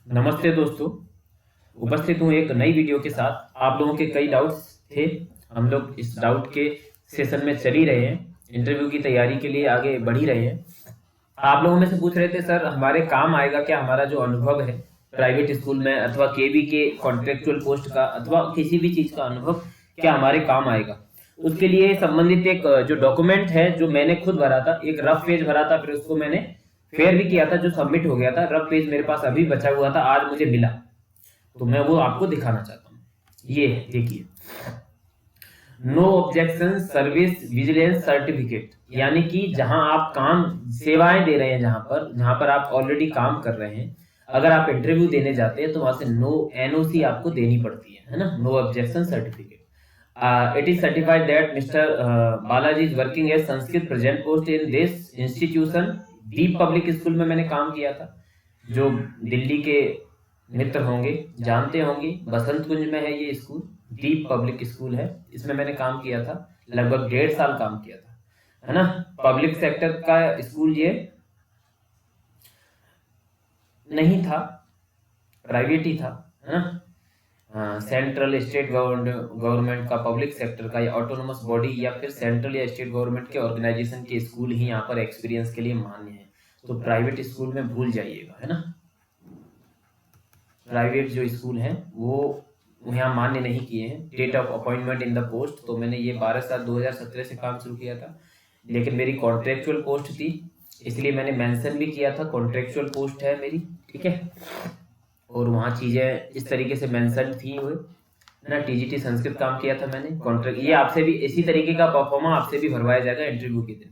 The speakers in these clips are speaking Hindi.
नमस्ते दोस्तों, उपस्थित हूँ एक नई वीडियो के साथ। आप लोगों के कई डाउट्स थे, हम लोग इस डाउट के सेशन में चल ही रहे हैं, इंटरव्यू की तैयारी के लिए आगे बढ़ ही रहे हैं। आप लोगों में से पूछ रहे थे सर हमारे काम आएगा क्या हमारा जो अनुभव है प्राइवेट स्कूल में अथवा केवी के कॉन्ट्रेक्चुअल पोस्ट का अथवा किसी भी चीज का अनुभव क्या हमारे काम आएगा। उसके लिए संबंधित एक जो डॉक्यूमेंट है जो मैंने खुद भरा था, एक रफ पेज भरा था, फिर उसको मैंने फेयर भी किया था, जो सबमिट हो गया था। रफ पेज मेरे पास अभी बचा हुआ था, आज मुझे मिला, तो मैं वो आपको दिखाना चाहता हूँ। ये देखिए, no objection service vigilance certificate, यानी कि जहां आप काम सेवाएं दे रहे हैं, जहां पर आप ऑलरेडी काम कर रहे हैं, अगर आप इंटरव्यू देने जाते हैं तो वहां से नो एनओसी आपको देनी पड़ती है ना, no objection certificate. It is certified that mister Balaji is working as Sanskrit present post in this institution. Deep public school में मैंने काम किया था, जो दिल्ली के मित्र होंगे जानते होंगे, बसंत कुंज में है ये स्कूल, दीप पब्लिक स्कूल है। इसमें मैंने काम किया था, लगभग 1.5 साल काम किया था, है ना। पब्लिक सेक्टर का स्कूल ये नहीं था, प्राइवेट ही था, है ना। सेंट्रल स्टेट गवर्नमेंट का, पब्लिक सेक्टर का या ऑटोनोमस बॉडी या फिर सेंट्रल या स्टेट गवर्नमेंट के ऑर्गेनाइजेशन के स्कूल ही यहाँ पर एक्सपीरियंस के लिए मान्य है। तो प्राइवेट स्कूल में भूल जाइएगा, है ना। प्राइवेट जो स्कूल हैं वो यहाँ मान्य नहीं किए हैं। Date of appointment in the post, तो मैंने ये 12/7/2017 से काम शुरू किया था, लेकिन मेरी कॉन्ट्रेक्चुअल पोस्ट थी, इसलिए मैंने मेंशन भी किया था कॉन्ट्रेक्चुअल पोस्ट है मेरी, ठीक है। और वहाँ चीज़ें इस तरीके से मेंशन थी हुए ना। टीजीटी संस्कृत काम किया था मैंने, कॉन्ट्रैक्ट ये आपसे भी इसी तरीके का परफॉर्मा आपसे भी भरवाया जाएगा इंटरव्यू के दिन,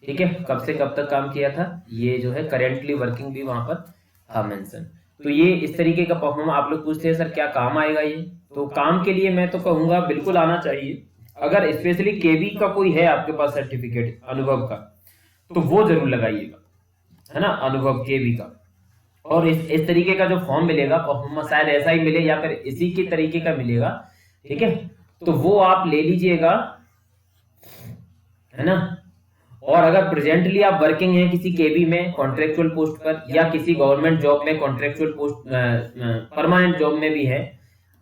ठीक है। कब से कब तक काम किया था, ये जो है करेंटली वर्किंग भी वहाँ पर था मेंशन। तो ये इस तरीके का परफॉर्मा आप लोग पूछते हैं सर क्या काम आएगा ये, तो काम के लिए मैं तो कहूँगा बिल्कुल आना चाहिए। अगर स्पेशली केवी का कोई है आपके पास सर्टिफिकेट अनुभव का, तो वो जरूर लगाइएगा, है ना, अनुभव केवी का। और इस तरीके का जो फॉर्म मिलेगा परफॉर्मेंस शायद ऐसा ही मिले या फिर इसी के तरीके का मिलेगा, ठीक है। तो वो आप ले लीजिएगा, है ना। और अगर प्रेजेंटली आप वर्किंग हैं किसी केवी में कॉन्ट्रेक्चुअल पोस्ट पर या किसी गवर्नमेंट जॉब में कॉन्ट्रेक्चुअल पोस्ट, परमानेंट जॉब में भी है,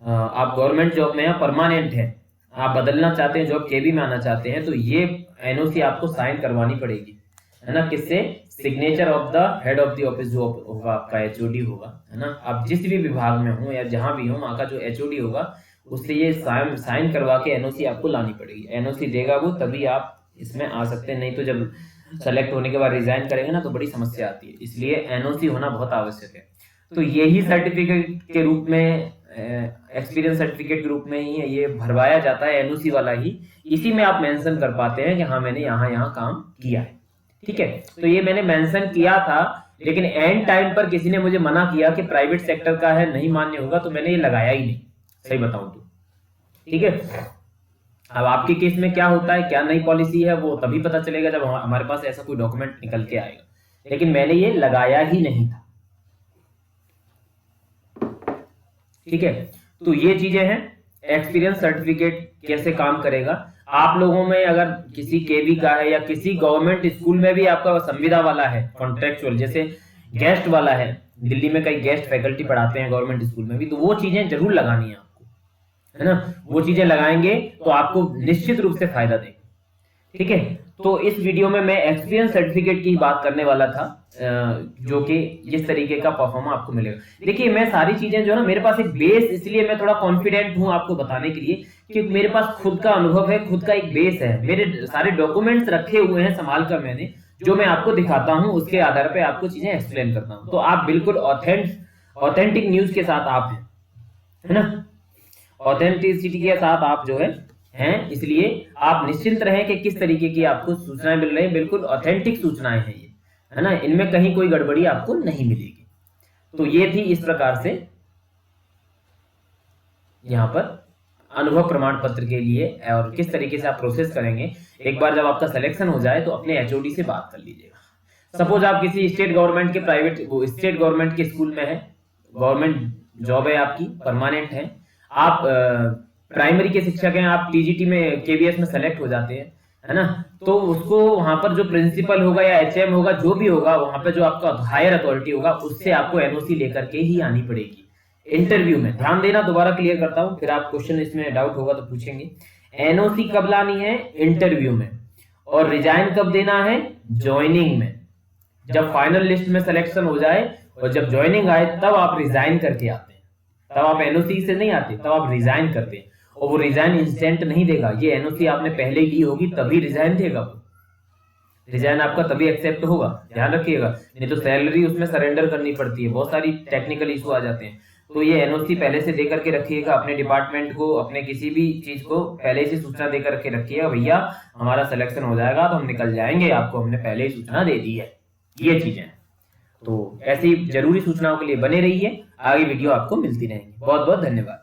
आप गवर्नमेंट जॉब में या परमानेंट है, आप बदलना चाहते हैं जॉब, केवी में आना चाहते हैं, तो ये एनओसी आपको साइन करवानी पड़ेगी, है ना। किससे? Signature of the head of the office जो होगा आपका एचओडी होगा, है ना। आप जिस भी विभाग में हो या जहां भी हो, वहां का जो एचओडी होगा उससे ये साइन करवा के एनओसी आपको लानी पड़ेगी। एनओसी देगा वो, तभी आप इसमें आ सकते हैं, नहीं तो जब सेलेक्ट होने के बाद रिजाइन करेंगे ना तो बड़ी समस्या आती है, इसलिए एनओसी होना बहुत आवश्यक है। तो यही सर्टिफिकेट के रूप में, एक्सपीरियंस सर्टिफिकेट के रूप में ही ये भरवाया जाता है, एनओसी वाला ही। इसी में आप मेंशन कर पाते हैं कि हाँ मैंने यहाँ काम किया है, ठीक है। तो ये मैंने मेंशन किया था, लेकिन एंड टाइम पर किसी ने मुझे मना किया कि प्राइवेट सेक्टर का है, नहीं मान्य होगा, तो मैंने ये लगाया ही नहीं, सही बताऊं तो, ठीक है। अब आपके केस में क्या होता है, क्या नई पॉलिसी है, वो तभी पता चलेगा जब हमारे पास ऐसा कोई डॉक्यूमेंट निकल के आएगा, लेकिन मैंने ये लगाया ही नहीं था, ठीक है। तो ये चीजें हैं, एक्सपीरियंस सर्टिफिकेट कैसे काम करेगा। आप लोगों में अगर किसी केवी का है या किसी गवर्नमेंट स्कूल में भी आपका संविदा वाला है कॉन्ट्रेक्चुअल, जैसे गेस्ट वाला है, दिल्ली में कई गेस्ट फैकल्टी पढ़ाते हैं गवर्नमेंट स्कूल में भी, तो वो चीजें जरूर लगानी है आपको, है ना। वो चीजें लगाएंगे तो आपको निश्चित रूप से फायदा देगा, ठीक है। तो इस वीडियो में मैं एक्सपीरियंस सर्टिफिकेट की बात करने वाला था, जो कि इस तरीके का परफॉर्मा आपको मिलेगा। देखिए मैं सारी चीजें जो है ना, मेरे पास एक बेस, इसलिए मैं थोड़ा कॉन्फिडेंट हूं आपको बताने के लिए कि मेरे पास खुद का अनुभव है, खुद का एक बेस है, मेरे सारे डॉक्यूमेंट्स रखे हुए हैं संभाल कर मैंने, जो मैं आपको दिखाता हूं उसके आधार पर आपको चीजें एक्सप्लेन करता हूं। तो आप बिल्कुल ऑथेंटिक न्यूज के साथ आप हैं, है ना, ऑथेंटिसिटी के साथ आप जो हैं, इसलिए आप निश्चिंत रहें कि किस तरीके की आपको सूचनाएं मिल रही हैं, बिल्कुल ऑथेंटिक सूचनाएं हैं ये, है ना, इनमें कहीं कोई गड़बड़ी आपको नहीं मिलेगी। तो ये थी इस प्रकार से यहाँ पर अनुभव प्रमाण पत्र के लिए, और किस तरीके से आप प्रोसेस करेंगे। एक बार जब आपका सिलेक्शन हो जाए तो अपने एचओडी से बात कर लीजिएगा। सपोज आप किसी स्टेट गवर्नमेंट के स्टेट गवर्नमेंट के स्कूल में है, गवर्नमेंट जॉब है आपकी, परमानेंट है, आप प्राइमरी के शिक्षक हैं, आप टीजीटी में केवीएस में सेलेक्ट हो जाते हैं, है ना। तो उसको वहां पर जो प्रिंसिपल होगा या एचएम होगा, जो भी होगा वहां पे जो आपका हायर अथॉरिटी होगा, उससे आपको एनओसी लेकर के ही आनी पड़ेगी इंटरव्यू में। ध्यान देना, दोबारा क्लियर करता हूं, फिर आप क्वेश्चन इसमें डाउट होगा तो पूछेंगे। एनओसी कब लानी है? इंटरव्यू में। और रिजाइन कब देना है? ज्वाइनिंग में। जब फाइनल लिस्ट में सिलेक्शन हो जाए और जब ज्वाइनिंग आए तब आप रिजाइन करके आते हैं, तब आप एनओसी से नहीं आते, तब आप रिजाइन करते हैं। और वो रिजाइन इंस्टेंट नहीं देगा, ये एनओसी आपने पहले ली होगी तभी रिजाइन देगा। वो रिजाइन आपका तभी एक्सेप्ट होगा, ध्यान रखिएगा। नहीं तो सैलरी उसमें सरेंडर करनी पड़ती है, बहुत सारी टेक्निकल इशू आ जाते हैं। तो ये एनओसी पहले से देकर के रखिएगा, अपने डिपार्टमेंट को, अपने किसी भी चीज को पहले से सूचना देकर के रखिएगा, भैया हमारा सिलेक्शन हो जाएगा तो हम निकल जाएंगे, आपको हमने पहले ही सूचना दे दी है। ये चीजें तो ऐसी जरूरी सूचनाओं के लिए बने रहिए, आगे वीडियो आपको मिलती रहेंगी। बहुत बहुत धन्यवाद।